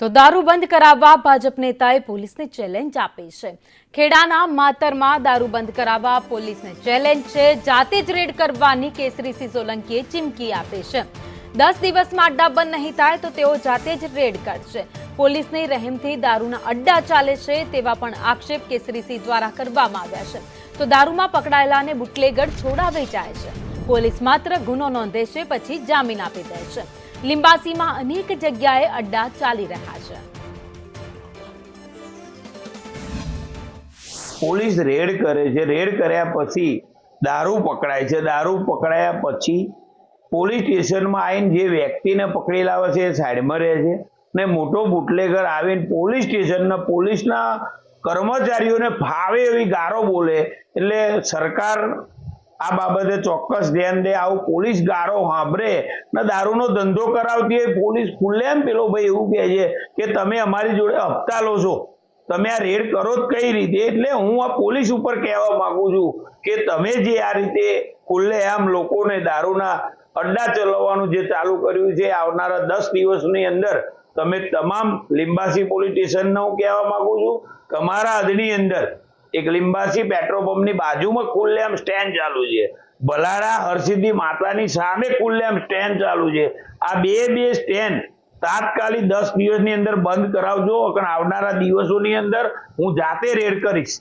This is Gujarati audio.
તો દારૂ બંધ કરાવવા ભાજપ નેતાએ પોલીસને ચેલેન્જ આપી છે। ખેડાના માતરમાં દારૂ બંધ કરાવવા પોલીસને ચેલેન્જ છે। જાતે જ રેડ કરવાની કેસરીસિંહ સોલંકીએ ચીમકી આપી છે। 10 દિવસમાં અડ્ડા બંધ નહીં થાય તો તેઓ જાતે જ રેડ કરશે। પોલીસની રહેમથી દારૂના અડ્ડા ચાલે છે તેવા પણ આક્ષેપ કેસરીસિંહ દ્વારા કરવામાં આવ્યા છે। તો દારૂમાં પકડાયેલાને બુટલેગર છોડાવી જાય છે। પોલીસ માત્ર ગુનો નોંધે છે પછી જામીન આપી દે છે। लिंबासीમાં अनेक जग्याए अड्डा चाली रहा है। પોલીસ રેડ કરે છે, રેડ કર્યા પછી દારૂ પકડાય છે, દારૂ પકડાયા પછી પોલીસ સ્ટેશનમાં આવીને જે વ્યક્તિને પકડી લાવે છે એ સાઈડમાં રહે છે ને મોટો બુટલેગર આવીને પોલીસ સ્ટેશનના પોલીસના કર્મચારીઓને ફાવે એવી ગારો બોલે એટલે સરકાર આ બાબતે ચોક્કસ ધ્યાન દે। આવું પોલીસ ગારો સાંભળે ને દારૂનો ધંધો કરાવતી હોય પોલીસ ખુલ્લેમ પેલો ભાઈ એવું કહે છે કે તમે અમારી જોડે હપ્તા લો છો, તમે આ રેડ કરો જ કઈ રીતે। એટલે હું આ પોલીસ ઉપર કહેવા માંગુ છું કે તમે જે આ રીતે ખુલ્લેઆમ લોકોને દારૂના અડ્ડા ચલાવવાનું જે ચાલુ કર્યું છે આવનારા 10 દિવસની અંદર તમે તમામ લીંબાસી પોલીસ સ્ટેશનને હું કહેવા માંગુ છું તમારા હદની અંદર एक लिंबासी पेट्रोल पंप ની બાજુમાં ખુલ્લેઆમ સ્ટેન્ડ ચાલુ છે, ભલાડા હરસિદ્ધિ માતાની સામે ખુલ્લેઆમ સ્ટેન્ડ ચાલુ છે। આ બે સ્ટેન્ડ તાત્કાલિક 10 દિવસની અંદર બંધ કરાવજો, કારણ આવનારા દિવસોની અંદર હું જાતે રેડ કરીશ।